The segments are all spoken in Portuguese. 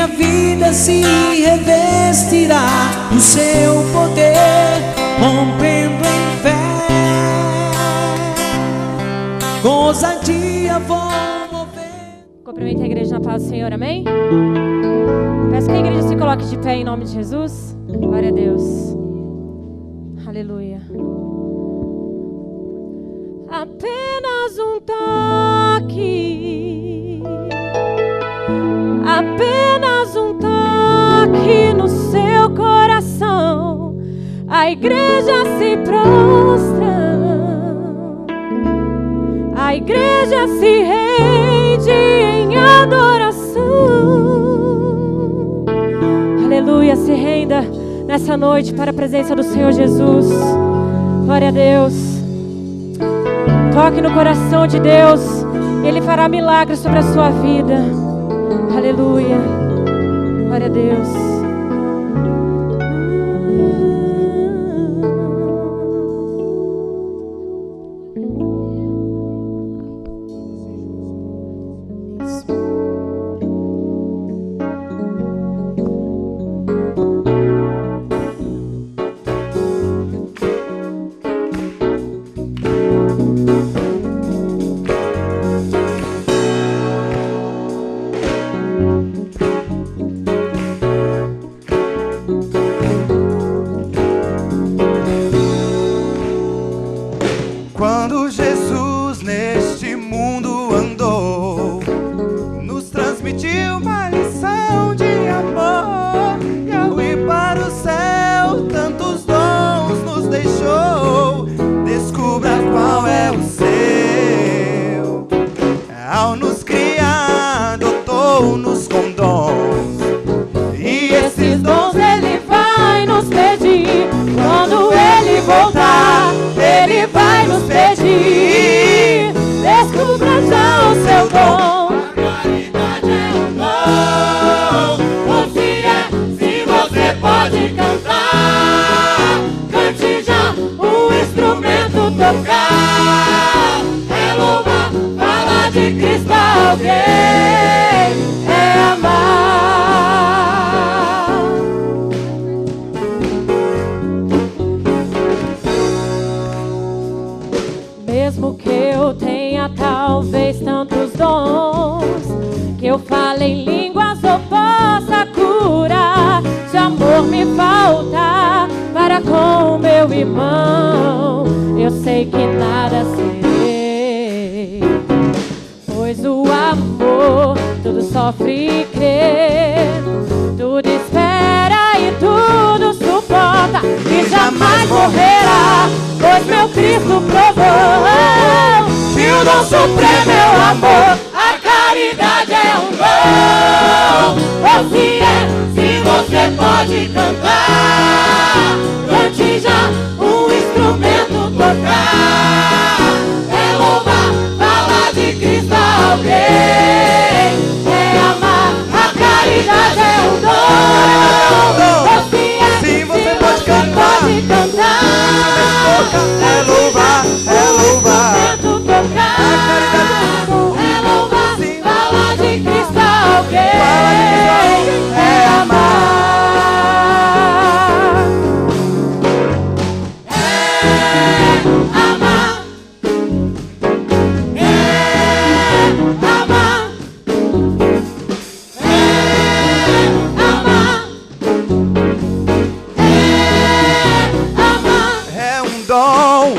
minha vida se revestirá do seu poder, rompendo em fé. Com ousadia vou mover. Cumprimento a igreja na paz do Senhor, amém? Peço que a igreja se coloque de pé em nome de Jesus. Glória a Deus. Aleluia. Apenas um toque, apenas um toque no seu coração, a igreja se prostra, a igreja se rende em adoração. Aleluia, se renda nessa noite para a presença do Senhor Jesus. Glória a Deus. Toque no coração de Deus, Ele fará milagres sobre a sua vida. Aleluia. Glória a Deus. Quando Jesus neste mundo andou, nos transmitiu uma lição de amor, e ao ir para o céu tantos dons nos deixou. Descubra qual é o seu. Ao nos criar, dotou-nos com dons, e esses dons Ele vai nos pedir. Quando Ele voltar, Ele vai nos pedir. Descubra já o seu dom. A caridade é um dom. Se você pode cantar, cante já um instrumento tocar. É louvar, falar de Cristo a alguém, é amar. Mesmo que eu tenha talvez tantos dons, que eu fale em línguas ou possa curar, se amor me faltar para com meu irmão, eu sei que nada serei. Pois o amor tudo sofre e crê, tudo espera e tudo suporta, e jamais morrerá, pois meu Cristo provou que o dom supremo é o amor. A caridade é um dom. Ou se você pode cantar, cante já um instrumento tocar. É louvar, falar de Cristo a alguém, é amar. A caridade é um dom. Ou se você pode cantar, é louvar, é louvar. A caridade é louvar, falar de Cristo a alguém, é amar. É amar. É amar. É amar. É um dom.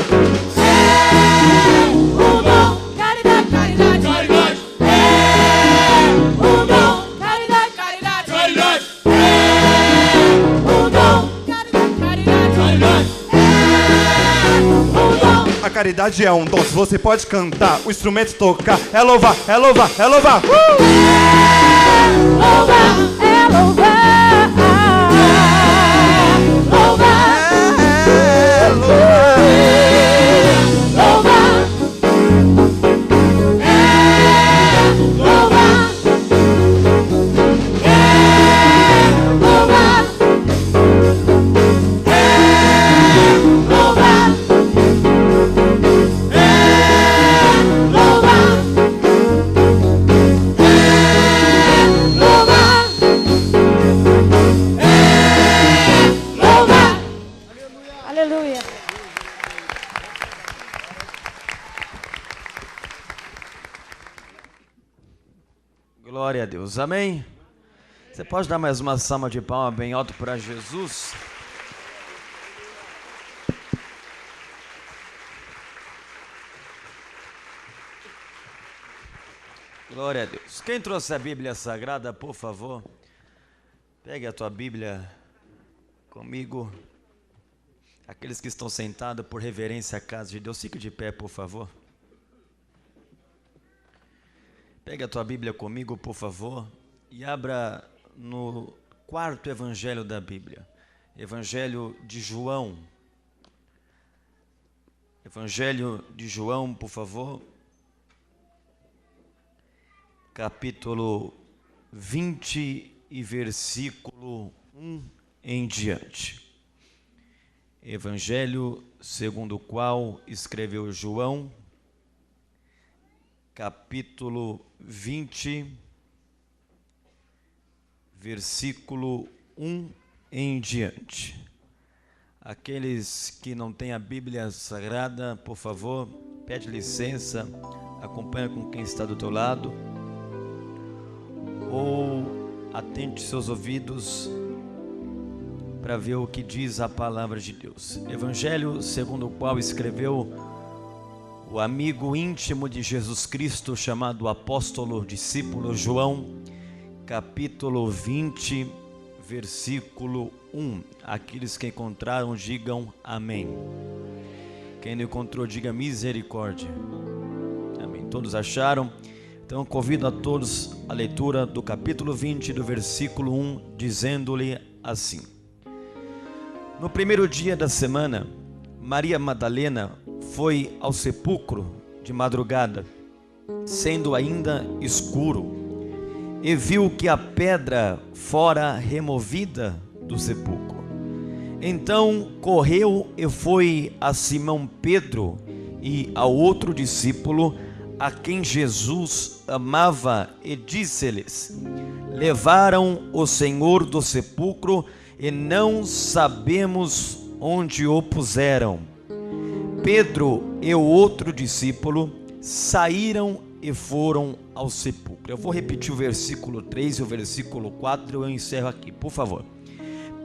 Caridade, caridade, caridade. É um dom. Caridade, caridade, caridade. É um dom. Caridade, caridade, caridade. É um dom. A caridade é um dom. Se você pode cantar, o instrumento tocar, é louvar, é louvar, é louvar. É louvar, é louvar. Glória a Deus, amém? Você pode dar mais uma salva de palmas bem alto para Jesus? Glória a Deus. Quem trouxe a Bíblia Sagrada, por favor, pegue a tua Bíblia comigo. Aqueles que estão sentados por reverência à casa de Deus, fique de pé, por favor. Pegue a tua Bíblia comigo, por favor, e abra no quarto evangelho da Bíblia, Evangelho de João. Evangelho de João, por favor. Capítulo 20 e versículo 1 em diante. Evangelho segundo o qual escreveu João, capítulo 20, versículo 1 em diante. Aqueles que não têm a Bíblia Sagrada, por favor, pede licença, acompanha com quem está do teu lado, ou atente seus ouvidos para ver o que diz a palavra de Deus. Evangelho segundo o qual escreveu o amigo íntimo de Jesus Cristo, chamado apóstolo, discípulo João, capítulo 20, versículo 1. Aqueles que encontraram, digam amém. Quem não encontrou, diga misericórdia. Amém. Todos acharam? Então convido a todos a leitura do capítulo 20, do versículo 1, dizendo-lhe assim: No primeiro dia da semana, Maria Madalena foi ao sepulcro de madrugada, sendo ainda escuro, e viu que a pedra fora removida do sepulcro. Então correu e foi a Simão Pedro e ao outro discípulo, a quem Jesus amava, e disse-lhes: Levaram o Senhor do sepulcro e não sabemos onde o puseram. Pedro e o outro discípulo saíram e foram ao sepulcro. Eu vou repetir o versículo 3 e o versículo 4, eu encerro aqui, por favor.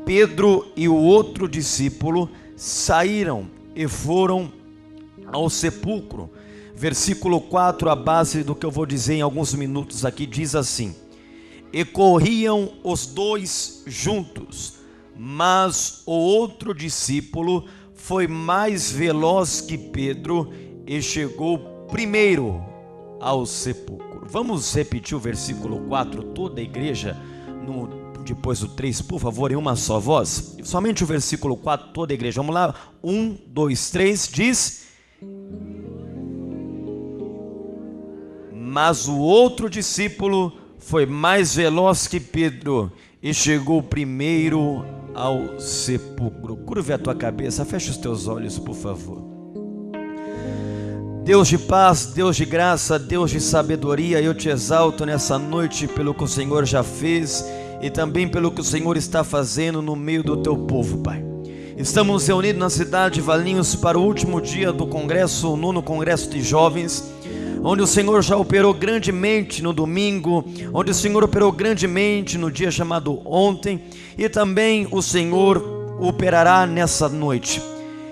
Pedro e o outro discípulo saíram e foram ao sepulcro. Versículo 4, a base do que eu vou dizer em alguns minutos aqui, diz assim: E corriam os dois juntos, mas o outro discípulo foi mais veloz que Pedro e chegou primeiro ao sepulcro. Vamos repetir o versículo 4, toda a igreja, depois do 3, por favor, em uma só voz. Somente o versículo 4, toda a igreja. Vamos lá, 1, 2, 3, diz: Mas o outro discípulo foi mais veloz que Pedro e chegou primeiro ao sepulcro. Curve a tua cabeça, feche os teus olhos, por favor. Deus de paz, Deus de graça, Deus de sabedoria, eu te exalto nessa noite pelo que o Senhor já fez e também pelo que o Senhor está fazendo no meio do teu povo, Pai. Estamos reunidos na cidade de Valinhos para o último dia do congresso, o 9º Congresso de Jovens, onde o Senhor já operou grandemente no domingo, onde o Senhor operou grandemente no dia chamado ontem, e também o Senhor operará nessa noite.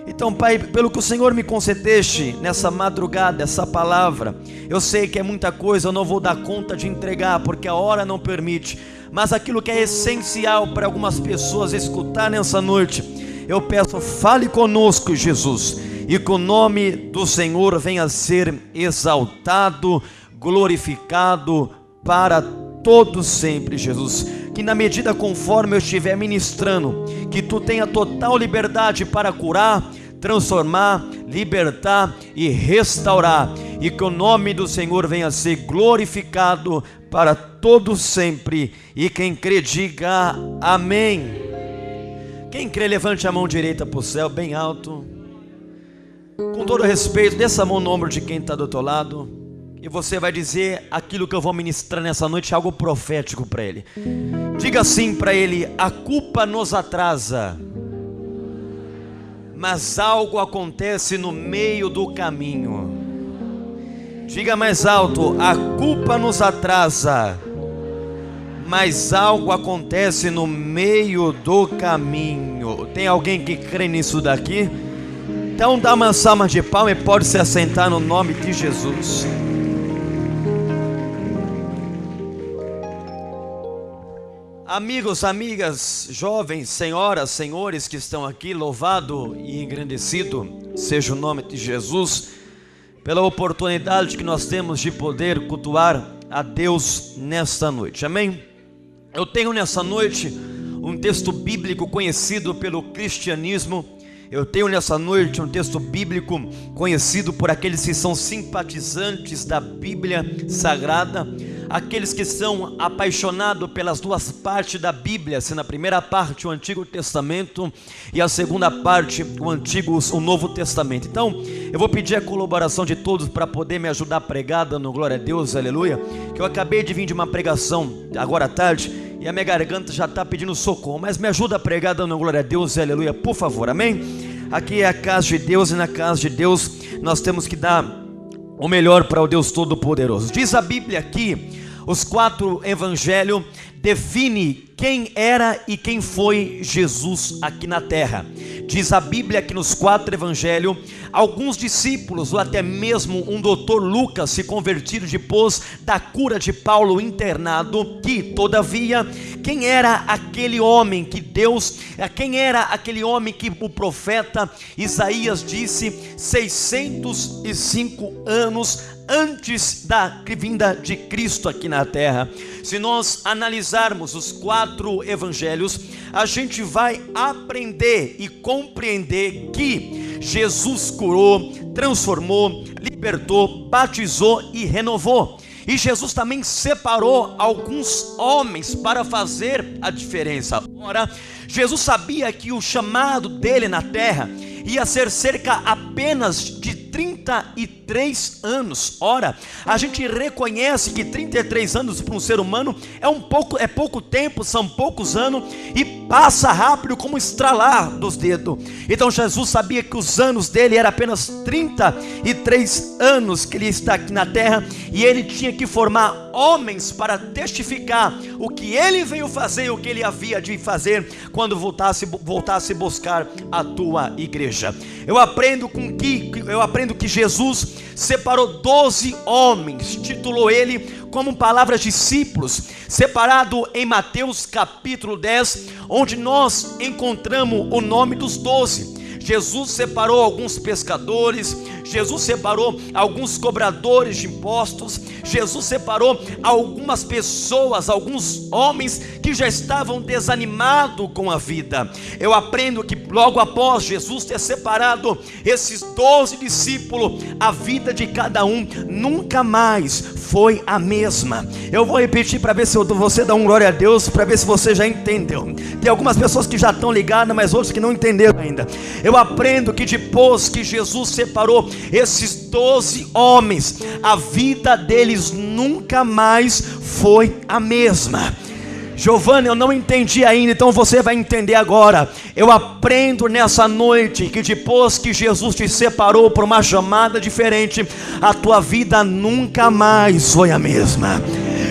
Então, Pai, pelo que o Senhor me concedeste nessa madrugada, essa palavra, eu sei que é muita coisa, eu não vou dar conta de entregar, porque a hora não permite, mas aquilo que é essencial para algumas pessoas escutar nessa noite, eu peço, fale conosco, Jesus, e que o nome do Senhor venha a ser exaltado, glorificado para todos sempre, Jesus. Que na medida conforme eu estiver ministrando, que tu tenha total liberdade para curar, transformar, libertar e restaurar, e que o nome do Senhor venha a ser glorificado para todos sempre. E quem crê diga amém. Quem crê, levante a mão direita para o céu bem alto. Com todo respeito, desça a mão no ombro de quem está do teu lado, e você vai dizer aquilo que eu vou ministrar nessa noite, algo profético para ele. Diga assim para ele: a culpa nos atrasa, mas algo acontece no meio do caminho. Diga mais alto: a culpa nos atrasa, mas algo acontece no meio do caminho. Tem alguém que crê nisso daqui? Então dá uma salva de palmas e pode se assentar no nome de Jesus. Amigos, amigas, jovens, senhoras, senhores que estão aqui, louvado e engrandecido seja o nome de Jesus, pela oportunidade que nós temos de poder cultuar a Deus nesta noite, amém? Eu tenho nessa noite um texto bíblico conhecido pelo cristianismo. Eu tenho nessa noite um texto bíblico conhecido por aqueles que são simpatizantes da Bíblia Sagrada, aqueles que são apaixonados pelas duas partes da Bíblia, sendo a primeira parte o Antigo Testamento e a segunda parte o Novo Testamento. Então, eu vou pedir a colaboração de todos para poder me ajudar a pregar, dando glória a Deus, aleluia, que eu acabei de vir de uma pregação agora à tarde e a minha garganta já está pedindo socorro, mas me ajuda a pregar dando glória a Deus, aleluia, por favor, amém? Aqui é a casa de Deus e na casa de Deus nós temos que dar o melhor para o Deus Todo-Poderoso. Diz a Bíblia aqui, os 4 evangelhos definem quem era e quem foi Jesus aqui na terra. Diz a Bíblia que nos 4 evangelhos, alguns discípulos, ou até mesmo um doutor Lucas, se convertiram depois da cura de Paulo internado, que todavia, quem era aquele homem que quem era aquele homem que o profeta Isaías disse 605 anos antes da vinda de Cristo aqui na terra? Se nós analisarmos os 4 evangelhos, a gente vai aprender e compreender que Jesus curou, transformou, libertou, batizou e renovou. E Jesus também separou alguns homens para fazer a diferença. Ora, Jesus sabia que o chamado dele na terra ia ser cerca apenas de 33 anos. Ora, a gente reconhece que 33 anos para um ser humano é pouco tempo, são poucos anos e passa rápido como estralar dos dedos. Então Jesus sabia que os anos dele eram apenas 33 anos que ele está aqui na terra, e ele tinha que formar homens para testificar o que ele veio fazer e o que ele havia de fazer quando voltasse buscar a tua igreja. Eu aprendo que Jesus separou 12 homens, titulou ele como palavras discípulos, separado em Mateus capítulo 10, onde nós encontramos o nome dos 12. Jesus separou alguns pescadores, Jesus separou alguns cobradores de impostos, Jesus separou algumas pessoas, alguns homens que já estavam desanimados com a vida. Eu aprendo que logo após Jesus ter separado esses 12 discípulos, a vida de cada um nunca mais foi a mesma. Eu vou repetir para ver se você dá um glória a Deus, para ver se você já entendeu. Tem algumas pessoas que já estão ligadas, mas outros que não entenderam ainda. Eu aprendo que depois que Jesus separou esses 12 homens, a vida deles nunca mais foi a mesma. Giovanni, eu não entendi ainda, então você vai entender agora. Eu aprendo nessa noite que depois que Jesus te separou por uma chamada diferente, a tua vida nunca mais foi a mesma.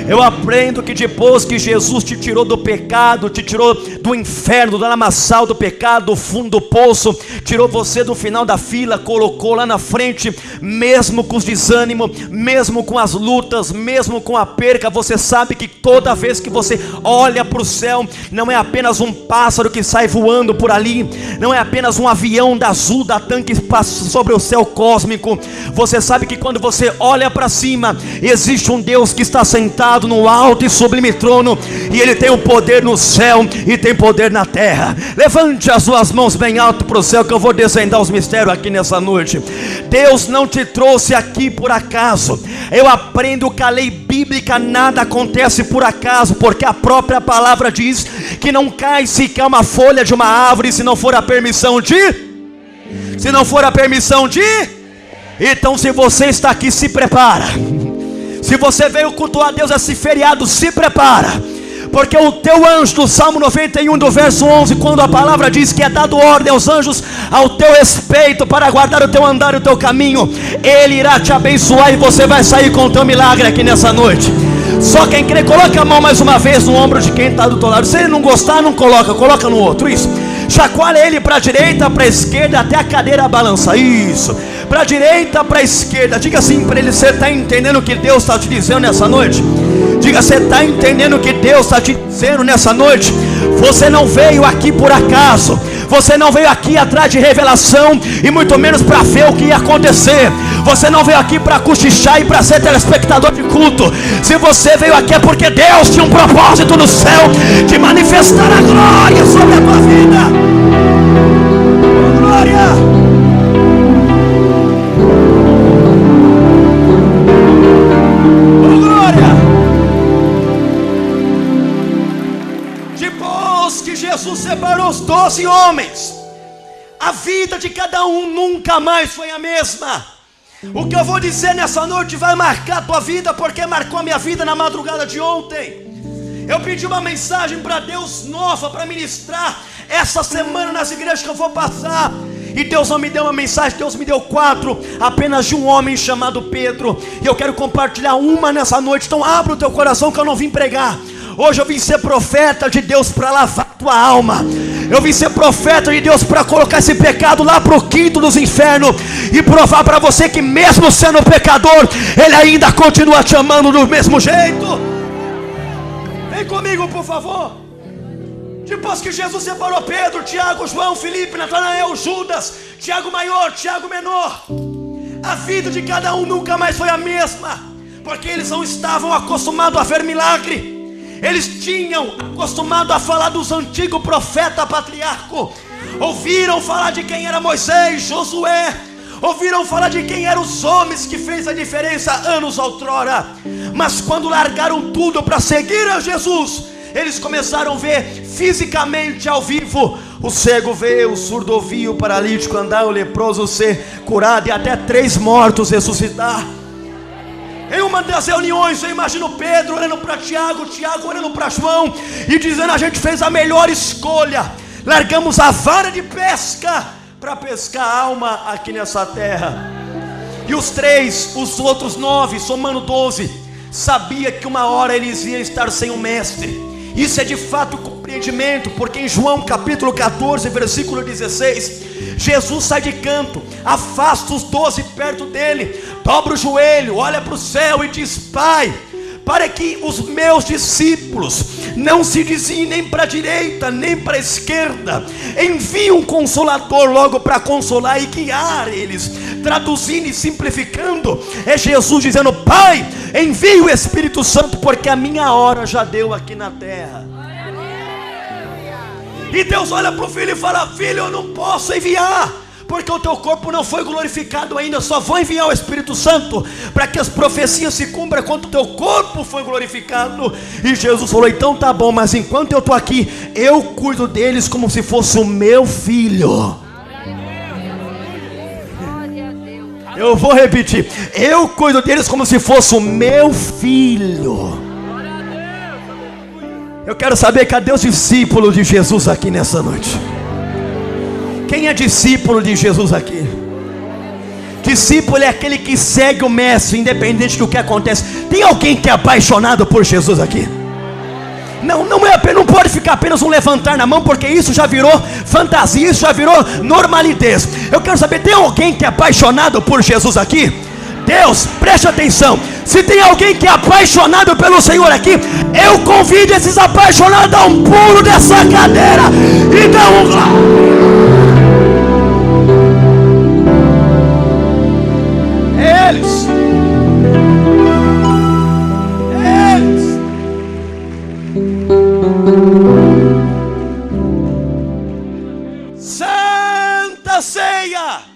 Eu aprendo que depois que Jesus te tirou do pecado, te tirou do inferno, do lamaçal do pecado, do fundo do poço, tirou você do final da fila, colocou lá na frente, mesmo com os desânimos, mesmo com as lutas, mesmo com a perca, você sabe que toda vez que você olha para o céu, não é apenas um pássaro que sai voando por ali, não é apenas um avião da Azul, da TAM que passa sobre o céu cósmico. Você sabe que quando você olha para cima, existe um Deus que está sentado no alto e sublime trono, e ele tem o poder no céu e tem poder na terra. Levante as suas mãos bem alto para o céu, que eu vou desvendar os mistérios aqui nessa noite. Deus não te trouxe aqui por acaso. Eu aprendo que a lei bíblica nada acontece por acaso, porque a própria palavra diz que não cai sequer uma folha de uma árvore se não for a permissão de então, se você está aqui, se prepara. Se você veio cultuar a Deus esse feriado, se prepara, porque o teu anjo, do Salmo 91 do verso 11, quando a palavra diz que é dado ordem aos anjos ao teu respeito para guardar o teu andar e o teu caminho, ele irá te abençoar e você vai sair com o teu milagre aqui nessa noite. Só quem crê, coloca a mão mais uma vez no ombro de quem está do teu lado. Se ele não gostar, não coloca no outro. Isso. Chacoalha ele para a direita, para a esquerda, até a cadeira balançar. Isso. Para a direita, para a esquerda. Diga assim para ele: você está entendendo o que Deus está te dizendo nessa noite? Diga: você está entendendo o que Deus está te dizendo nessa noite? Você não veio aqui por acaso. Você não veio aqui atrás de revelação, e muito menos para ver o que ia acontecer. Você não veio aqui para cochichar e para ser telespectador de culto. Se você veio aqui é porque Deus tinha um propósito no céu de manifestar a glória sobre a tua vida. Oh, glória! Oh, glória! Depois que Jesus separou os 12 homens, a vida de cada um nunca mais foi a mesma. O que eu vou dizer nessa noite vai marcar a tua vida, porque marcou a minha vida na madrugada de ontem. Eu pedi uma mensagem para Deus nova para ministrar essa semana nas igrejas que eu vou passar, e Deus não me deu uma mensagem, Deus me deu 4, apenas de um homem chamado Pedro, e eu quero compartilhar uma nessa noite. Então abra o teu coração, que eu não vim pregar. Hoje eu vim ser profeta de Deus para lavar tua alma. Eu vim ser profeta de Deus para colocar esse pecado lá para o quinto dos infernos e provar para você que mesmo sendo pecador, Ele ainda continua te amando do mesmo jeito. Vem comigo, por favor. Depois que Jesus separou Pedro, Tiago, João, Filipe, Natanael, Judas, Tiago maior, Tiago menor, a vida de cada um nunca mais foi a mesma, porque eles não estavam acostumados a ver milagre. Eles tinham acostumado a falar dos antigos profetas patriarcos. Ouviram falar de quem era Moisés, Josué. Ouviram falar de quem eram os homens que fez a diferença anos outrora. Mas quando largaram tudo para seguir a Jesus, eles começaram a ver fisicamente ao vivo: o cego vê, o surdo ouvir, o paralítico andar, o leproso ser curado e até 3 mortos ressuscitar. Em uma das reuniões eu imagino Pedro olhando para Tiago, Tiago olhando para João e dizendo: a gente fez a melhor escolha, largamos a vara de pesca para pescar a alma aqui nessa terra. E os outros 9, somando 12, sabia que uma hora eles iam estar sem o mestre. Isso é de fato compreendimento, porque em João capítulo 14, versículo 16, Jesus sai de canto, afasta os 12 perto dele, dobra o joelho, olha para o céu e diz: Pai, para que os meus discípulos não se desviem nem para a direita nem para a esquerda, envie um consolador logo para consolar e guiar eles. Traduzindo e simplificando, é Jesus dizendo: Pai, envie o Espírito Santo, porque a minha hora já deu aqui na terra. E Deus olha para o filho e fala: filho, eu não posso enviar, porque o teu corpo não foi glorificado ainda. Só vou enviar o Espírito Santo para que as profecias se cumpram quando o teu corpo foi glorificado. E Jesus falou: então tá bom, mas enquanto eu estou aqui, eu cuido deles como se fosse o meu filho. Eu vou repetir: eu cuido deles como se fosse o meu filho. Eu quero saber, cadê os discípulos de Jesus aqui nessa noite? Quem é discípulo de Jesus aqui? Discípulo é aquele que segue o mestre, independente do que acontece. Tem alguém que é apaixonado por Jesus aqui? Não pode ficar apenas um levantar na mão, porque isso já virou fantasia, isso já virou normalidade. Eu quero saber, tem alguém que é apaixonado por Jesus aqui? Deus, preste atenção. Se tem alguém que é apaixonado pelo Senhor aqui, eu convido esses apaixonados a dar um pulo dessa cadeira e dar um glória. Eles Santa Ceia.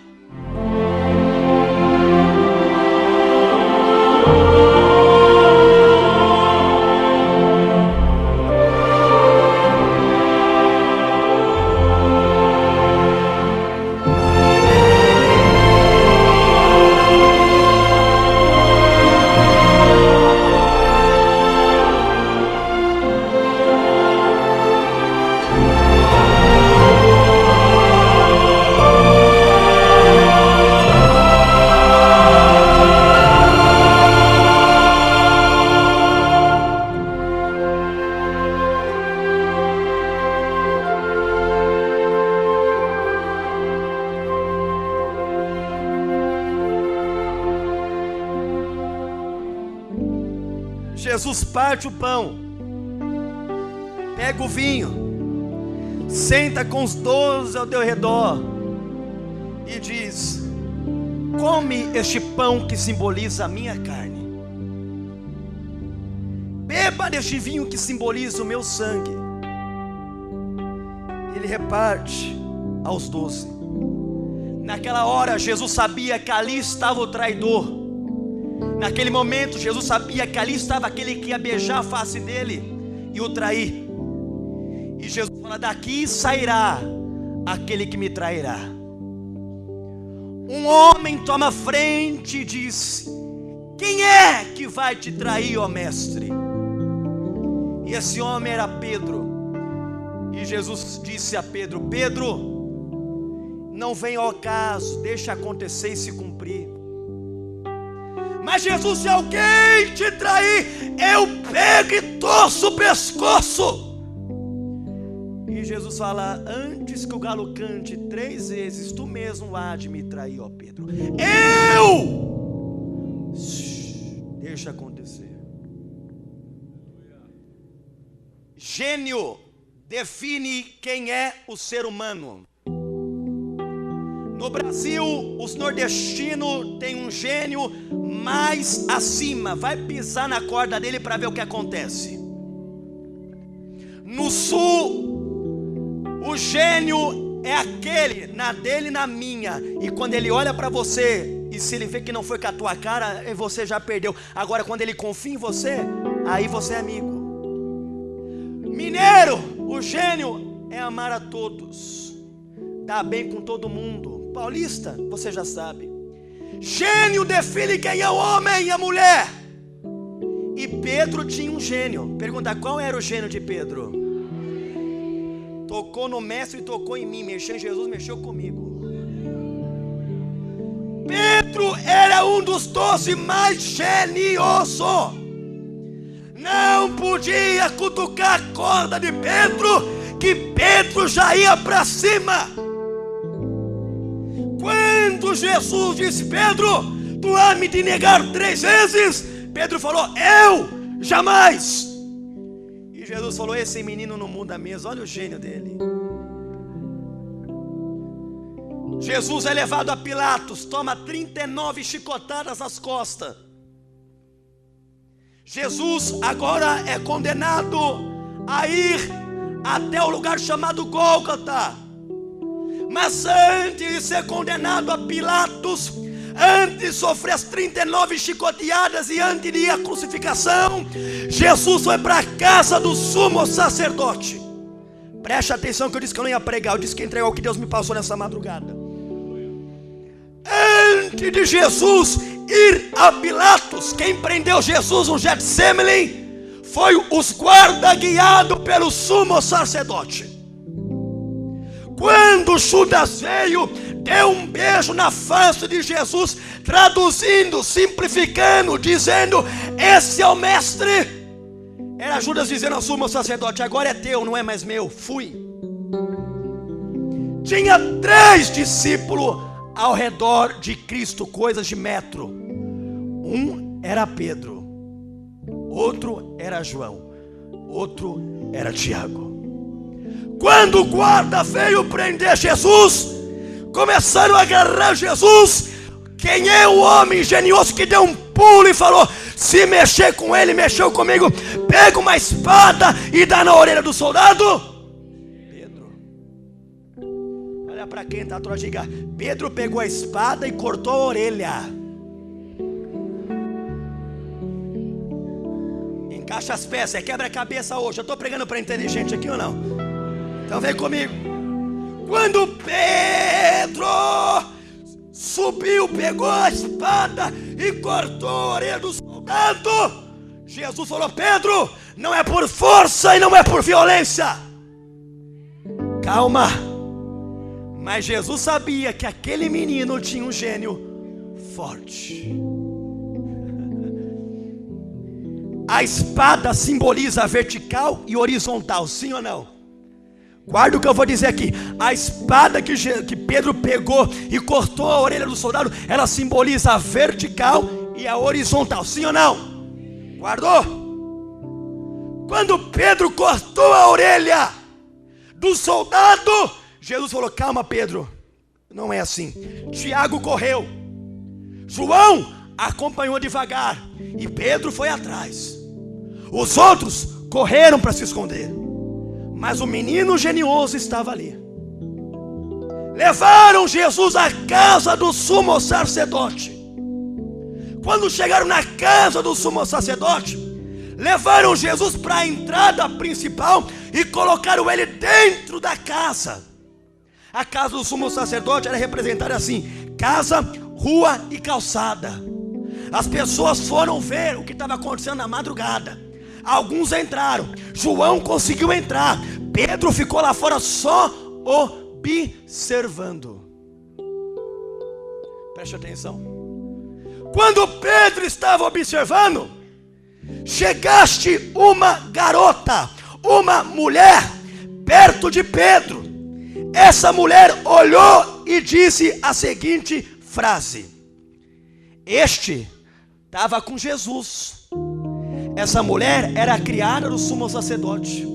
Jesus parte o pão, pega o vinho, senta com os 12 ao teu redor e diz: come este pão que simboliza a minha carne, beba deste vinho que simboliza o meu sangue. Ele reparte aos 12. Naquela hora Jesus sabia que ali estava o traidor. Naquele momento Jesus sabia que ali estava aquele que ia beijar a face dele e o trair. E Jesus fala: daqui sairá aquele que me trairá. Um homem toma a frente e diz: quem é que vai te trair, ó mestre? E esse homem era Pedro. E Jesus disse a Pedro: Pedro, não venha ao caso, deixa acontecer e se cumprir. Mas Jesus, se alguém te trair, eu pego e torço o pescoço. E Jesus fala: antes que o galo cante 3 vezes, tu mesmo há de me trair, ó Pedro. Deixa acontecer. Gênio define quem é o ser humano. No Brasil, os nordestinos têm um gênio mais acima. Vai pisar na corda dele para ver o que acontece. No sul, o gênio é aquele, na dele e na minha. E quando ele olha para você, e se ele vê que não foi com a tua cara, você já perdeu. Agora, quando ele confia em você, aí você é amigo. Mineiro, o gênio é amar a todos, dar bem com todo mundo. Paulista, você já sabe. Gênio define quem é o homem e a mulher. E Pedro tinha um gênio. Pergunta: qual era o gênio de Pedro? Tocou no mestre e tocou em mim. Mexeu em Jesus, mexeu comigo. Pedro era um dos 12 mais geniosos. Não podia cutucar a corda de Pedro, que Pedro já ia para cima. Quando Jesus disse: Pedro, tu há me de negar 3 vezes, Pedro falou: eu jamais. E Jesus falou: esse menino não muda mesmo. Olha o gênio dele. Jesus é levado a Pilatos, toma 39 chicotadas nas costas. Jesus agora é condenado a ir até o lugar chamado Gólgota. Mas antes de ser condenado a Pilatos, antes de sofrer as 39 chicoteadas e antes de ir à crucificação, Jesus foi para a casa do sumo sacerdote. Preste atenção que eu disse que eu não ia pregar, eu disse que entregar o que Deus me passou nessa madrugada. Antes de Jesus ir a Pilatos, quem prendeu Jesus no Getsemane foi os guardas guiados pelo sumo sacerdote. Quando Judas veio, deu um beijo na face de Jesus, traduzindo, simplificando, dizendo: esse é o mestre. Era Judas dizendo ao sumo sacerdote: agora é teu, não é mais meu, fui. Tinha 3 discípulos ao redor de Cristo, coisas de metro. Um era Pedro, outro era João, outro era Tiago. Quando o guarda veio prender Jesus, começaram a agarrar Jesus. Quem é o homem genioso que deu um pulo e falou: se mexer com ele, mexeu comigo, pega uma espada e dá na orelha do soldado? Pedro. Olha para quem está atrás, diga: Pedro pegou a espada e cortou a orelha. Encaixa as peças, é quebra-cabeça hoje. Eu estou pregando para inteligente aqui ou não? Então vem comigo. Quando Pedro subiu, pegou a espada e cortou a orelha do soldado, Jesus falou: Pedro, não é por força e não é por violência. Calma. Mas Jesus sabia que aquele menino tinha um gênio forte. A espada simboliza vertical e horizontal, sim ou não? Guarda o que eu vou dizer aqui. A espada que Pedro pegou e cortou a orelha do soldado, ela simboliza a vertical e a horizontal, sim ou não? Guardou? Quando Pedro cortou a orelha do soldado, Jesus falou: calma, Pedro, não é assim. Tiago correu, João acompanhou devagar e Pedro foi atrás. Os outros correram para se esconder, mas o menino genioso estava ali. Levaram Jesus à casa do sumo sacerdote. Quando chegaram na casa do sumo sacerdote, levaram Jesus para a entrada principal e colocaram ele dentro da casa. A casa do sumo sacerdote era representada assim: casa, rua e calçada. As pessoas foram ver o que estava acontecendo na madrugada. Alguns entraram, João conseguiu entrar, Pedro ficou lá fora só observando. Preste atenção. Quando Pedro estava observando, chegaste uma garota, uma mulher, perto de Pedro. Essa mulher olhou e disse a seguinte frase: este estava com Jesus. Essa mulher era a criada do sumo sacerdote.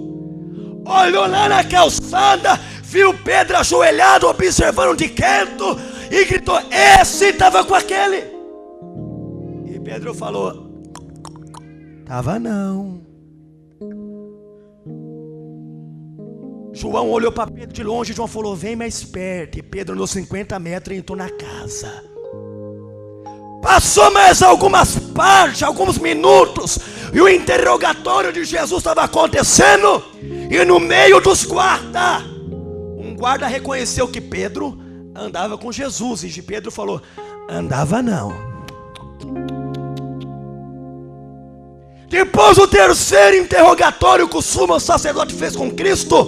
Olhou lá na calçada, viu Pedro ajoelhado, observando de canto, e gritou: esse estava com aquele. E Pedro falou: tava não. João olhou para Pedro de longe. João falou: vem mais perto. E Pedro andou 50 metros e entrou na casa. Passou mais algumas partes, alguns minutos, e o interrogatório de Jesus estava acontecendo. E no meio dos guardas, um guarda reconheceu que Pedro andava com Jesus. E Pedro falou: andava não. Depois do terceiro interrogatório que o sumo sacerdote fez com Cristo,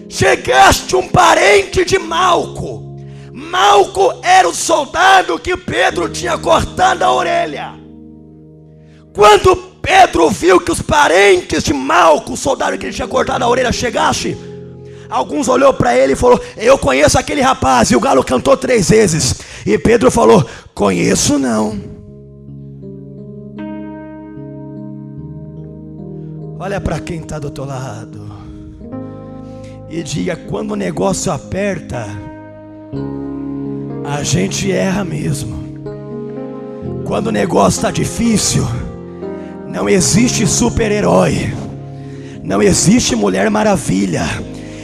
chegaste um parente de Malco. Malco era o soldado que Pedro tinha cortado a orelha. Quando Pedro viu que os parentes de Malco, o soldado que ele tinha cortado a orelha, chegasse, alguns olhou para ele e falou: eu conheço aquele rapaz, e o galo cantou 3 vezes. E Pedro falou: conheço não. Olha para quem está do teu lado e diga: quando o negócio aperta, a gente erra mesmo. Quando o negócio está difícil, não existe super-herói, não existe Mulher Maravilha,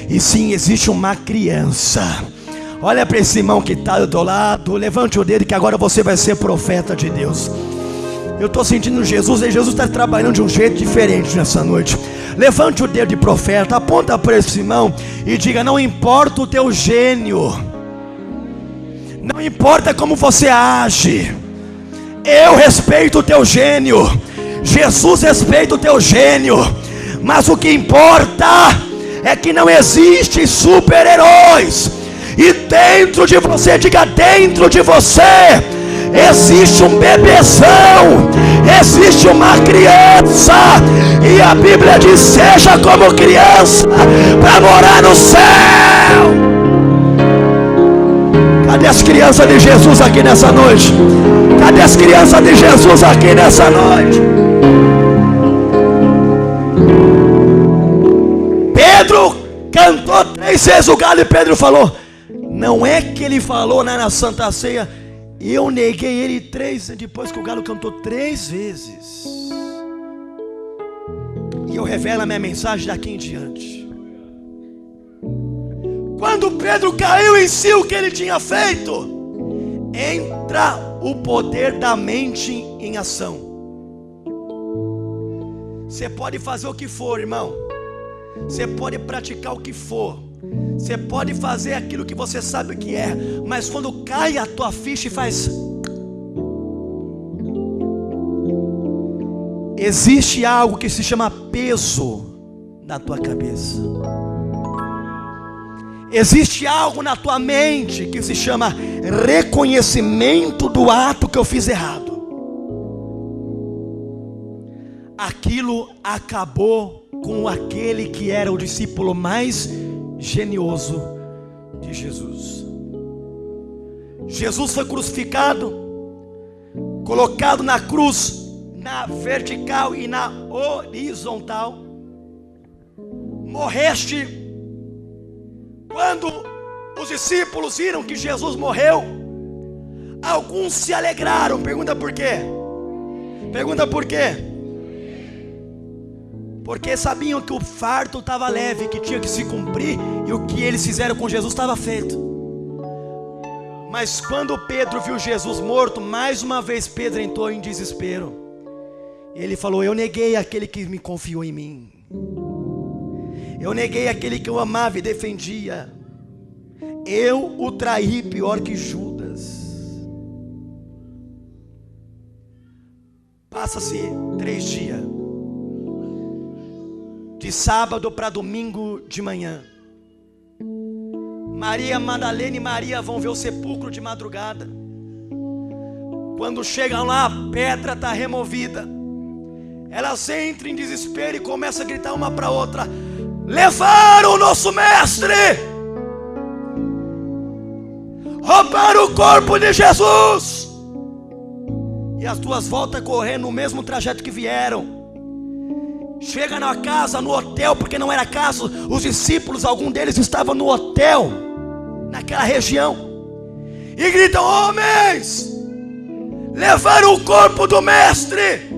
e sim existe uma criança. Olha para esse irmão que está do teu lado, levante o dedo que agora você vai ser profeta de Deus. Eu estou sentindo Jesus, e Jesus está trabalhando de um jeito diferente nessa noite. Levante o dedo de profeta, aponta para esse irmão e diga: não importa o teu gênio, não importa como você age, eu respeito o teu gênio, Jesus respeita o teu gênio, mas o que importa é que não existe super-heróis. E dentro de você, diga: dentro de você existe um bebezão, existe uma criança, e a Bíblia diz: seja como criança para morar no céu. Cadê as crianças de Jesus aqui nessa noite? Cadê as crianças de Jesus aqui nessa noite? Pedro cantou 3 vezes o galo, e Pedro falou: não é que ele falou na Santa Ceia: eu neguei ele 3, depois que o galo cantou 3 vezes. E eu revelo a minha mensagem daqui em diante. Quando Pedro caiu em si o que ele tinha feito, entra o poder da mente em ação. Você pode fazer o que for, irmão. Você pode praticar o que for. Você pode fazer aquilo que você sabe o que é, mas quando cai a tua ficha e faz, existe algo que se chama peso na tua cabeça. Existe algo na tua mente que se chama reconhecimento do ato que eu fiz errado. Aquilo acabou com aquele que era o discípulo mais genioso de Jesus. Jesus foi crucificado, colocado na cruz na vertical e na horizontal. Morreste. Quando os discípulos viram que Jesus morreu, alguns se alegraram. Pergunta por quê? Pergunta por quê? Porque sabiam que o fardo estava leve, que tinha que se cumprir, e o que eles fizeram com Jesus estava feito. Mas quando Pedro viu Jesus morto, mais uma vez Pedro entrou em desespero. Ele falou: eu neguei aquele que me confiou em mim. Eu neguei aquele que eu amava e defendia. Eu o traí pior que Judas. Passa-se 3 dias. De sábado para domingo de manhã. Maria Madalena e Maria vão ver o sepulcro de madrugada. Quando chegam lá, a pedra está removida. Elas entram em desespero e começam a gritar uma para outra: levaram o nosso mestre! Roubaram o corpo de Jesus! E as duas voltam correndo no mesmo trajeto que vieram. Chega na casa, no hotel, porque não era casa. Os discípulos, algum deles estavam no hotel, naquela região, e gritam: homens, levaram o corpo do mestre!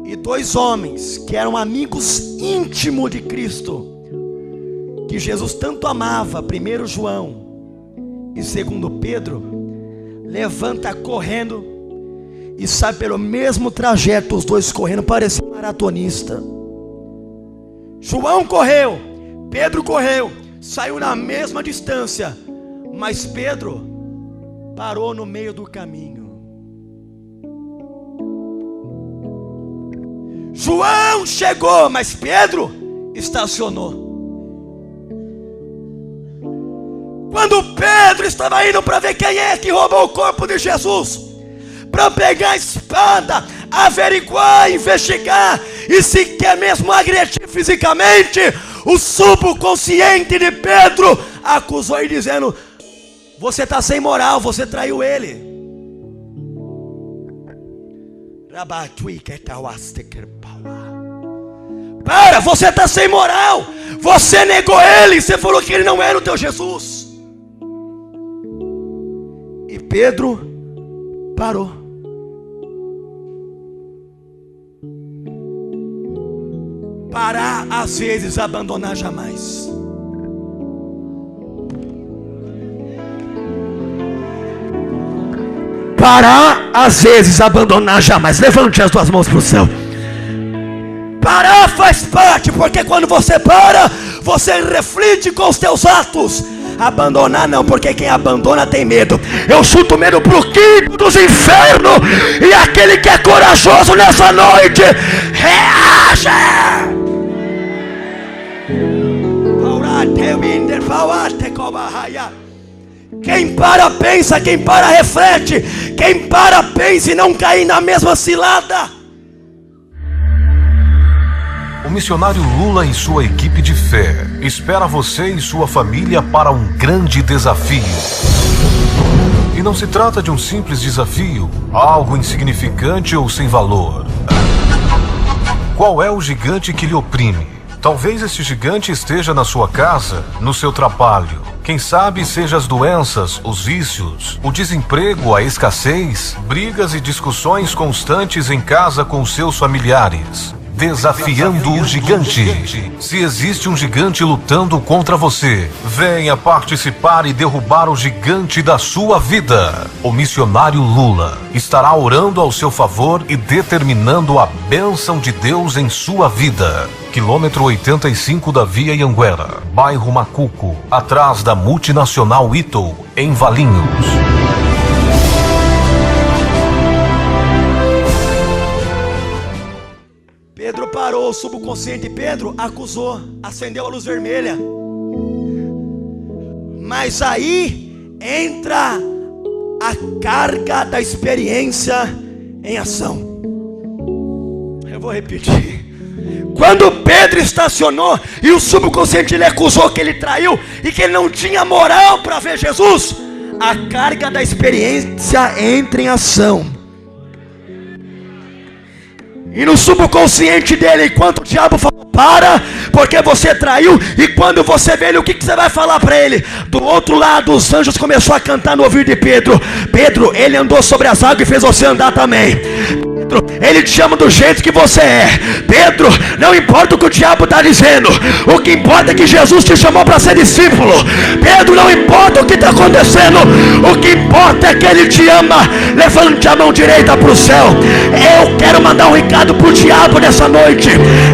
E 2 homens que eram amigos íntimos de Cristo, que Jesus tanto amava, primeiro João e segundo Pedro, levanta correndo e sai pelo mesmo trajeto, os dois correndo, parecia maratonista. João correu, Pedro correu, saiu na mesma distância, mas Pedro parou no meio do caminho. João chegou, mas Pedro estacionou. Quando Pedro estava indo para ver quem é que roubou o corpo de Jesus, para pegar a espada, averiguar, investigar e se quer mesmo agredir fisicamente, o subconsciente de Pedro acusou ele dizendo: você está sem moral, você traiu ele. Para, você está sem moral, você negou ele, você falou que ele não era o teu Jesus. E Pedro parou. Parar às vezes, abandonar jamais. Parar às vezes, abandonar jamais. Levante as 2 mãos para o céu. Parar faz parte, porque quando você para, você reflete com os teus atos. Abandonar não, porque quem abandona tem medo. Eu chuto medo pro quinto dos infernos. E aquele que é corajoso nessa noite, reage. Quem para pensa, quem para reflete. Quem para pensa e não cair na mesma cilada. O missionário Lula e sua equipe de fé espera você e sua família para um grande desafio. E não se trata de um simples desafio, algo insignificante ou sem valor. Qual é o gigante que lhe oprime? Talvez este gigante esteja na sua casa, no seu trabalho. Quem sabe seja as doenças, os vícios, o desemprego, a escassez, brigas e discussões constantes em casa com seus familiares. Desafiando o gigante. Se existe um gigante lutando contra você, venha participar e derrubar o gigante da sua vida. O missionário Lula estará orando ao seu favor e determinando a bênção de Deus em sua vida. Quilômetro 85 da Via Anhanguera, bairro Macuco, atrás da multinacional Ito, em Valinhos. Pedro parou, o subconsciente de Pedro acusou, acendeu a luz vermelha. Mas aí entra a carga da experiência em ação. Eu vou repetir. Quando Pedro estacionou e o subconsciente lhe acusou que ele traiu e que ele não tinha moral para ver Jesus, a carga da experiência entra em ação. E no subconsciente dele, enquanto o diabo falou, para, porque você traiu. E quando você vê ele, o que você vai falar para ele? Do outro lado, os anjos começaram a cantar no ouvido de Pedro. Pedro, ele andou sobre as águas e fez você andar também. Pedro, ele te chama do jeito que você é. Pedro, não importa o que o diabo está dizendo, o que importa é que Jesus te chamou para ser discípulo. Pedro, não importa o que está acontecendo, o que importa é que ele te ama. Levante a mão direita para o céu. Eu quero mandar um recado para o diabo nessa noite.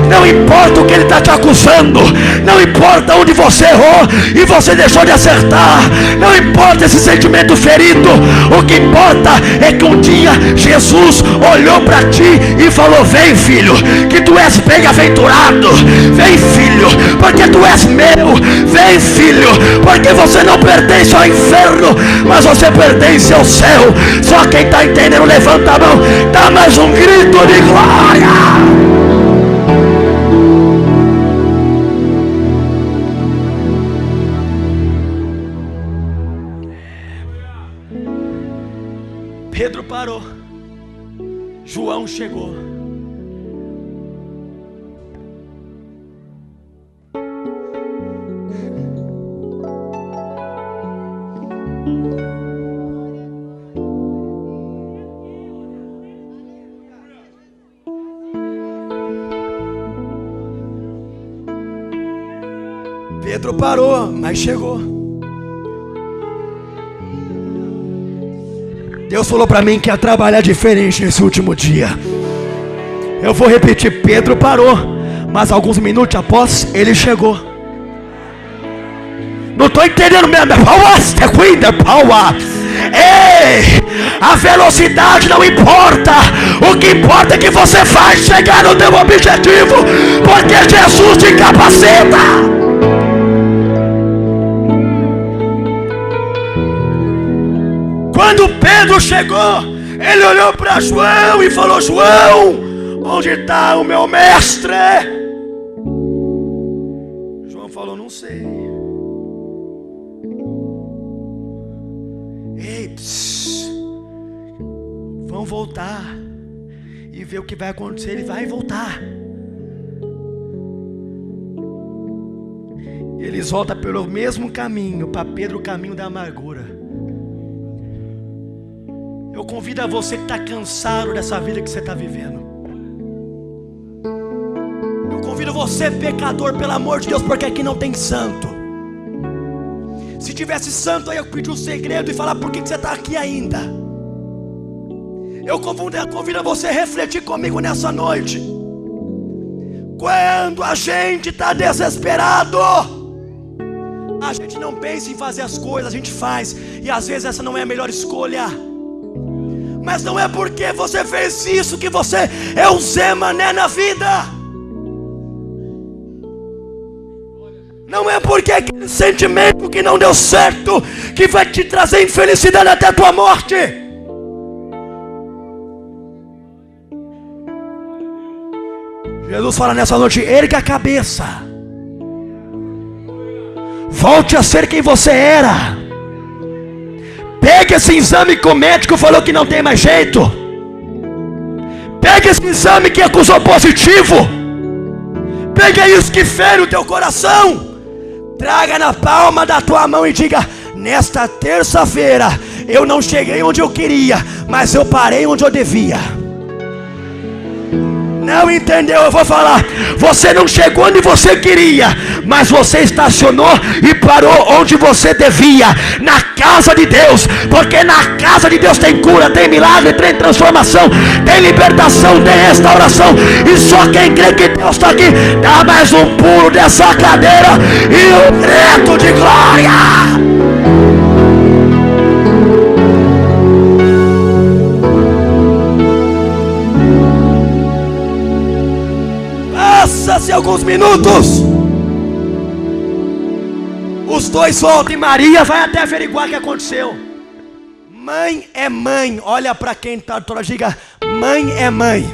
Não importa o que ele está te acusando, não importa onde você errou e você deixou de acertar, não importa esse sentimento ferido, o que importa é que um dia Jesus olhou para ti e falou: vem filho, que tu és bem-aventurado, vem filho, porque tu és meu, vem filho, porque você não pertence ao inferno, mas você pertence ao céu. Só quem está entendendo, levanta a mão, dá mais um grito de glória. Pedro parou, João chegou. Pedro parou, mas chegou. Deus falou para mim que ia trabalhar diferente nesse último dia. Eu vou repetir: Pedro parou, mas alguns minutos após ele chegou. Não estou entendendo mesmo. Ei, a velocidade não importa. O que importa é que você vai chegar no teu objetivo, porque Jesus te capacita. Quando Pedro chegou, ele olhou para João e falou: João, onde está o meu mestre? João falou: não sei. Ei, vão voltar e ver o que vai acontecer. Ele vai voltar. Eles voltam pelo mesmo caminho, para Pedro, o caminho da amargura. Eu convido a você que está cansado dessa vida que você está vivendo. Eu convido você, pecador, pelo amor de Deus, porque aqui não tem santo. Se tivesse santo, aí eu pedir um segredo e falar: por que você está aqui ainda? Eu convido você a refletir comigo nessa noite. Quando a gente está desesperado, a gente não pensa em fazer as coisas, a gente faz. E às vezes essa não é a melhor escolha. Mas não é porque você fez isso que você é um Zé Mané na vida. Não é porque aquele sentimento que não deu certo que vai te trazer infelicidade até a tua morte. Jesus fala nessa noite: erga a cabeça, volte a ser quem você era. Pega esse exame que o médico falou que não tem mais jeito. Pega esse exame que acusou positivo. Pega isso que fere o teu coração. Traga na palma da tua mão e diga: nesta terça-feira eu não cheguei onde eu queria, mas eu parei onde eu devia. Não entendeu? Eu vou falar. Você não chegou onde você queria, mas você estacionou e parou onde você devia, na casa de Deus. Porque na casa de Deus tem cura, tem milagre, tem transformação, tem libertação, tem restauração. E só quem crê que Deus está aqui, dá mais um pulo dessa cadeira e um grito de glória. Passa-se alguns minutos, os dois voltam e Maria vai até averiguar o que aconteceu. Mãe é mãe. Olha para quem está toda, diga: mãe é mãe.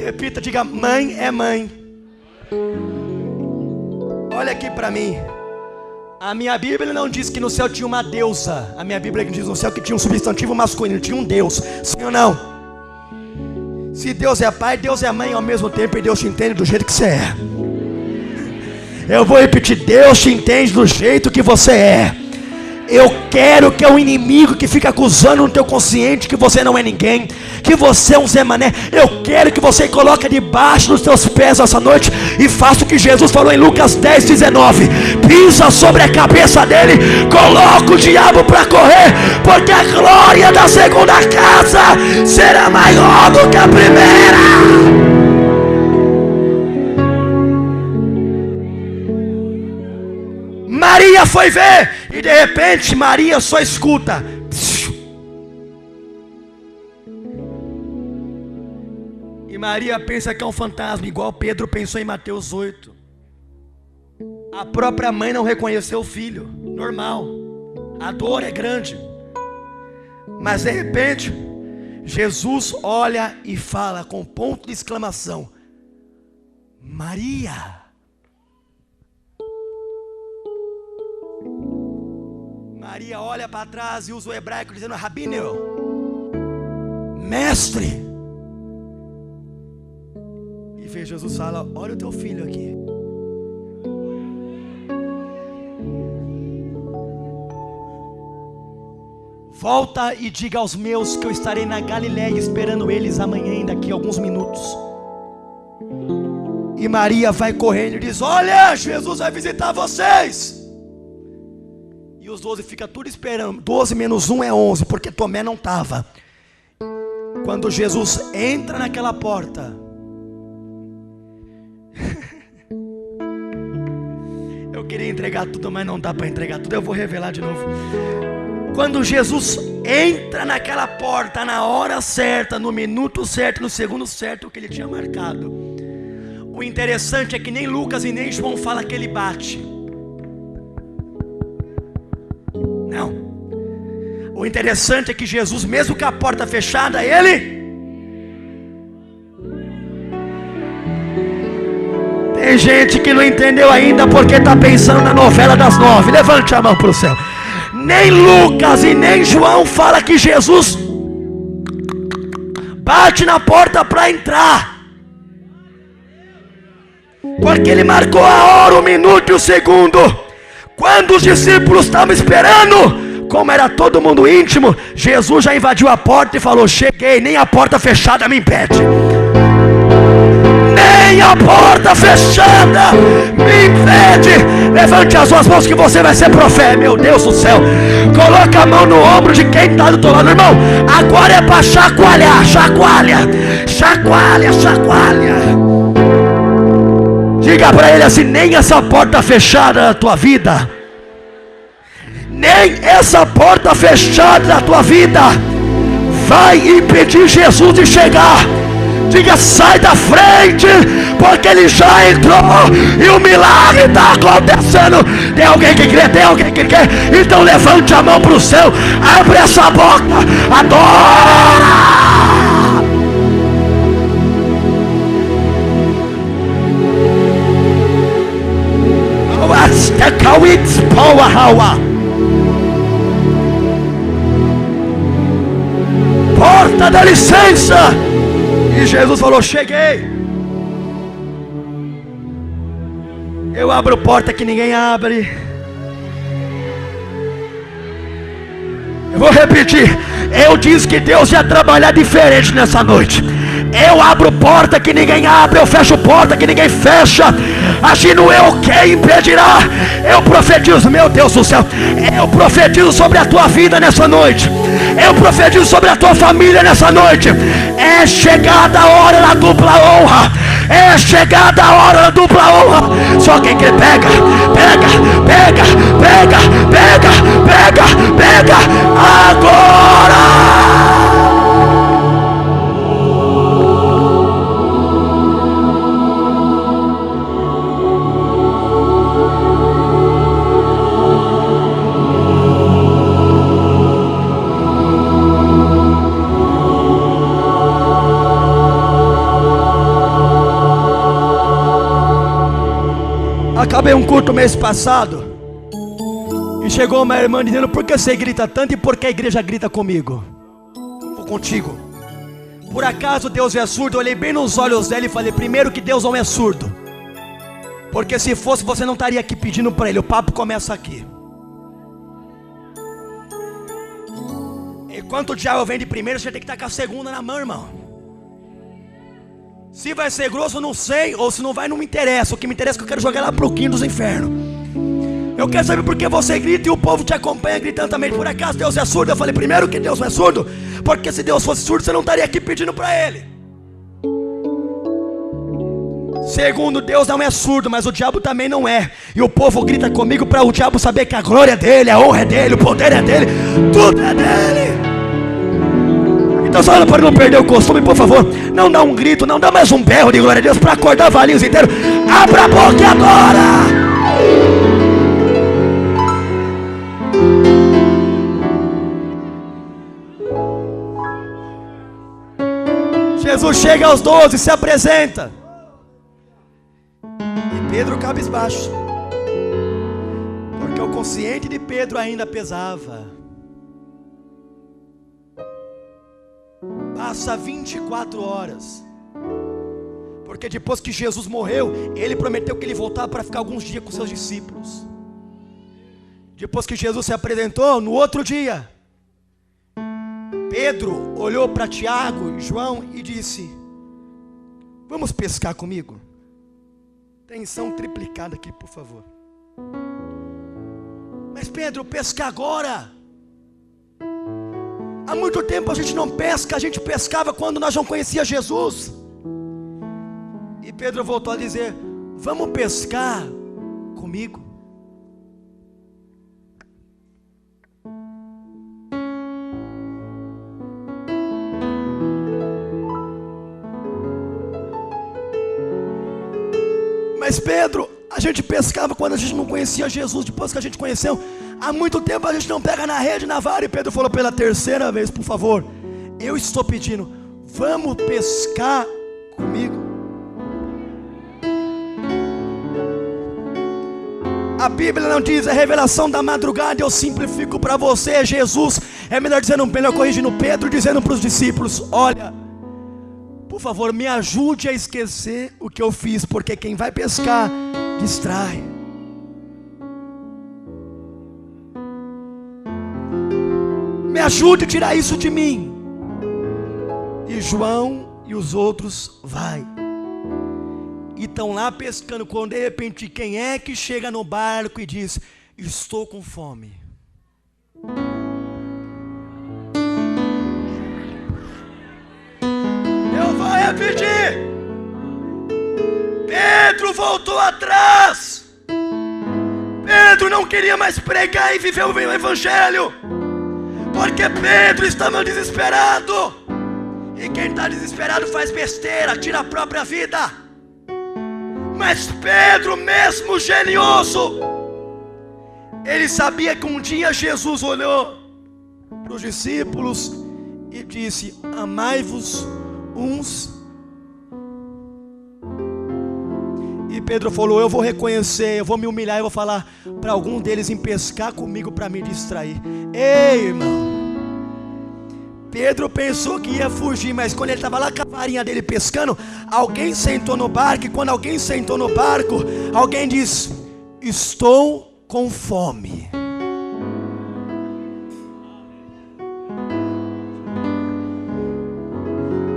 Repita, diga: mãe é mãe. Olha aqui para mim. A minha Bíblia não diz que no céu tinha uma deusa. A minha Bíblia diz no céu que tinha um substantivo masculino, tinha um Deus. Sim ou não? Se Deus é pai, Deus é mãe ao mesmo tempo, e Deus te entende do jeito que você é. Eu vou repetir, Deus te entende do jeito que você é. Eu quero que o inimigo que fica acusando no teu consciente que você não é ninguém, que você é um Zé Mané, eu quero que você coloque debaixo dos teus pés essa noite e faça o que Jesus falou em Lucas 10:19. Pisa sobre a cabeça dele, coloca o diabo para correr, porque a glória da segunda casa será maior do que a primeira. Maria foi ver, e de repente Maria só escuta. E Maria pensa que é um fantasma, igual Pedro pensou em Mateus 8. A própria mãe não reconheceu o filho, normal. A dor é grande. Mas de repente, Jesus olha e fala com ponto de exclamação: Maria. Maria olha para trás e usa o hebraico dizendo Rabineu, mestre. E vê Jesus fala: olha o teu filho aqui. Volta e diga aos meus que eu estarei na Galileia esperando eles amanhã, daqui a alguns minutos. E Maria vai correndo e diz: olha, Jesus vai visitar vocês. E os 12 ficam tudo esperando. 12 menos 1 é 11, porque Tomé não estava. Quando Jesus entra naquela porta, eu queria entregar tudo, mas não dá para entregar tudo. Eu vou revelar de novo. Quando Jesus entra naquela porta, na hora certa, no minuto certo, no segundo certo, o que ele tinha marcado. O interessante é que nem Lucas e nem João fala que ele bate. Não. O interessante é que Jesus, mesmo com a porta fechada, ele... Tem gente que não entendeu ainda porque está pensando na novela das 9. Levante a mão para o céu. Nem Lucas e nem João fala que Jesus bate na porta para entrar. Porque ele marcou a hora, o minuto e o segundo. Quando os discípulos estavam esperando, como era todo mundo íntimo, Jesus já invadiu a porta e falou: cheguei, nem a porta fechada me impede. Nem a porta fechada me impede. Levante as suas mãos que você vai ser profeta. Meu Deus do céu. Coloca a mão no ombro de quem está do teu lado, irmão. Agora é para chacoalhar. Chacoalha, chacoalha, chacoalha. Diga para ele assim: nem essa porta fechada da tua vida, nem essa porta fechada da tua vida vai impedir Jesus de chegar. Diga: sai da frente, porque ele já entrou e o milagre está acontecendo. Tem alguém que crê? Tem alguém que quer? Então levante a mão para o céu, abre essa boca, adora. Porta da licença. E Jesus falou: cheguei. Eu abro porta que ninguém abre. Eu vou repetir. Eu disse que Deus ia trabalhar diferente nessa noite. Eu abro porta que ninguém abre, eu fecho porta que ninguém fecha. Agindo eu, quem impedirá? Eu profetizo, meu Deus do céu, eu profetizo sobre a tua vida nessa noite. Eu profetizo sobre a tua família nessa noite. É chegada a hora da dupla honra. É chegada a hora da dupla honra. Só quem quer pega, pega, pega, pega, pega, pega, pega agora. Acabei um culto mês passado chegou uma irmã dizendo: por que você grita tanto e por que a igreja grita comigo? Vou contigo. Por acaso Deus é surdo? Eu olhei bem nos olhos dela e falei: primeiro que Deus não é surdo, porque se fosse você não estaria aqui pedindo para Ele. O papo começa aqui. Enquanto o diabo vem de primeiro, você tem que estar com a segunda na mão, irmão. Se vai ser grosso, não sei. Ou se não vai, não me interessa. O que me interessa é que eu quero jogar lá pro quinto dos infernos. Eu quero saber por que você grita e o povo te acompanha gritando também. Por acaso Deus é surdo? Eu falei: primeiro que Deus não é surdo, porque se Deus fosse surdo, você não estaria aqui pedindo para Ele. Segundo, Deus não é surdo, mas o diabo também não é. E o povo grita comigo para o diabo saber que a glória é dele, a honra é dele, o poder é dele, tudo é dele. Então só para não perder o costume, por favor, não dá um grito, não dá mais um berro de glória a Deus para acordar Valinhos inteiro. Abra a boca e adora. Jesus chega aos 12, se apresenta. E Pedro cabisbaixo, porque o consciente de Pedro ainda pesava. Passa 24 horas. Porque depois que Jesus morreu, Ele prometeu que Ele voltava para ficar alguns dias com seus discípulos. Depois que Jesus se apresentou, no outro dia, Pedro olhou para Tiago e João e disse: vamos pescar comigo? Atenção triplicada aqui, por favor. Mas Pedro, pescar agora? Há muito tempo a gente não pesca, a gente pescava quando nós não conhecíamos Jesus. E Pedro voltou a dizer: vamos pescar comigo? Mas Pedro, a gente pescava quando a gente não conhecia Jesus. Depois que a gente conheceu, há muito tempo a gente não pega na rede, na vara. E Pedro falou pela terceira vez: por favor, eu estou pedindo, vamos pescar comigo? A Bíblia não diz, é revelação da madrugada. Eu simplifico para você, Jesus, é melhor corrigindo Pedro, dizendo para os discípulos: olha, por favor, me ajude a esquecer o que eu fiz, porque quem vai pescar, distrai. Me ajude a tirar isso de mim. E João e os outros vai. E estão lá pescando, quando de repente quem é que chega no barco e diz: estou com fome? Eu vou repetir. Pedro voltou atrás. Pedro não queria mais pregar e viver o evangelho, porque Pedro estava desesperado. E quem está desesperado faz besteira, tira a própria vida. Mas Pedro, mesmo genioso, ele sabia que um dia Jesus olhou para os discípulos e disse: amai-vos uns. E Pedro falou: eu vou reconhecer, eu vou me humilhar, eu vou falar para algum deles em pescar comigo para me distrair. Ei, irmão, Pedro pensou que ia fugir, mas quando ele estava lá com a varinha dele pescando, alguém sentou no barco. E quando alguém sentou no barco, alguém disse: estou com fome.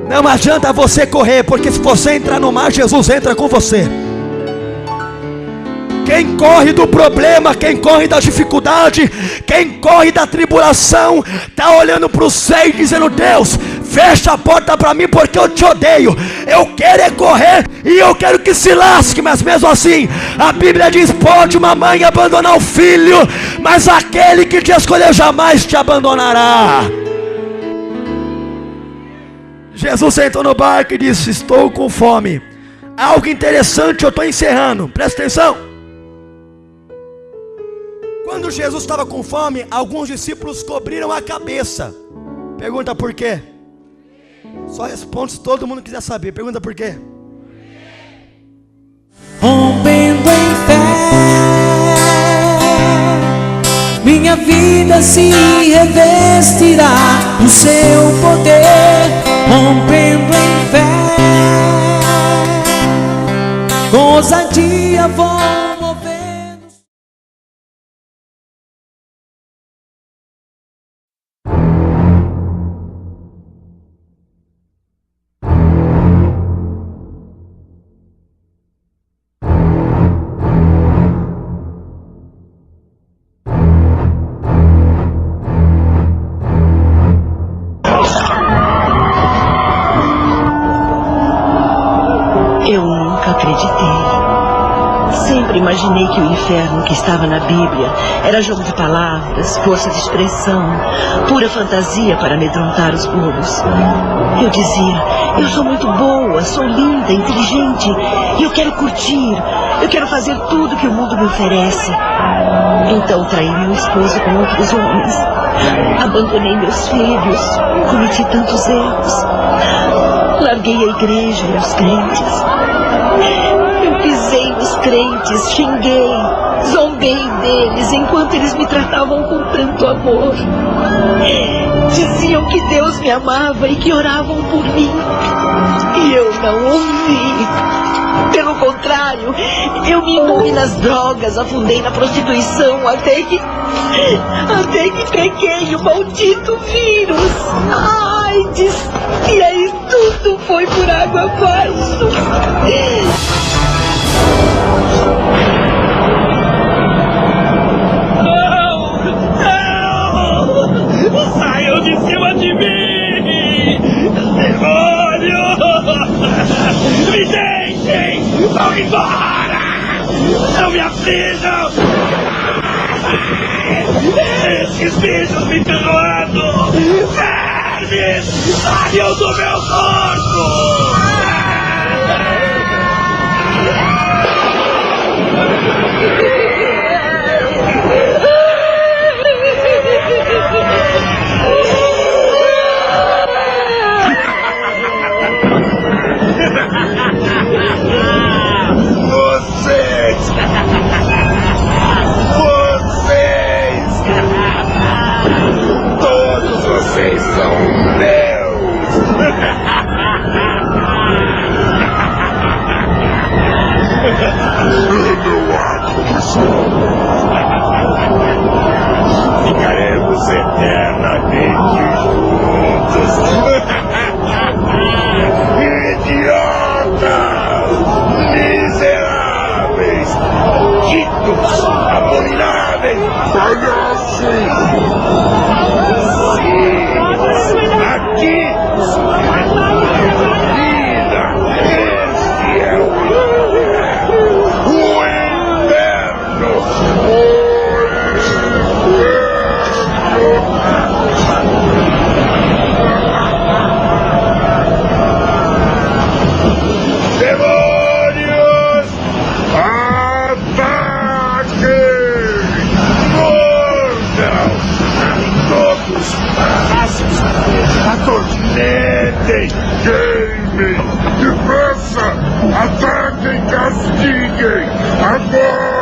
Não adianta você correr, porque se você entrar no mar, Jesus entra com você. Quem corre do problema, quem corre da dificuldade, quem corre da tribulação, está olhando para o céu e dizendo: Deus, fecha a porta para mim, porque eu te odeio. Eu quero é correr e eu quero que se lasque. Mas mesmo assim, a Bíblia diz: pode uma mãe abandonar o filho, mas aquele que te escolheu jamais te abandonará. Jesus sentou no barco e disse: estou com fome. Algo interessante, eu estou encerrando, presta atenção. Quando Jesus estava com fome, alguns discípulos cobriram a cabeça. Pergunta por quê? Só responde se todo mundo quiser saber. Pergunta por quê? Rompendo em fé, minha minha vida se revestirá do seu poder, rompendo em fé. Com ousadia vou movendo. Eu nunca acreditei. Sempre imaginei que o inferno que estava na Bíblia era jogo de palavras, força de expressão, pura fantasia para amedrontar os bobos. Eu dizia, eu sou muito boa, sou linda, inteligente, e eu quero curtir, eu quero fazer tudo que o mundo me oferece. Então traí meu esposo com outros homens, abandonei meus filhos, cometi tantos erros. Larguei a igreja e os crentes. Eu pisei nos crentes, xinguei, zombei deles enquanto eles me tratavam com tanto amor. Diziam que Deus me amava e que oravam por mim. E eu não ouvi. Pelo contrário, eu me envolvi nas drogas, afundei na prostituição até que peguei o maldito vírus. AIDS. E aí tudo foi por água abaixo. Não! Saiam de cima de mim! Demônio! Me deixem! Vão embora! Não me aflijam! Esses bichos me enterrando! Vermes! Saiam do meu corpo! Todos vocês são meus! Meu átomo! Ficaremos eternamente juntos! Idiotas! Miseráveis! Malditos! Abomináveis! Palhaços! Aqui! Vida! Esse é o inferno! Demônios! Ataquem! Mordam! Todos passos! Atormentem! Queimem! Depressa! Ataquem! Castiguem! Agora!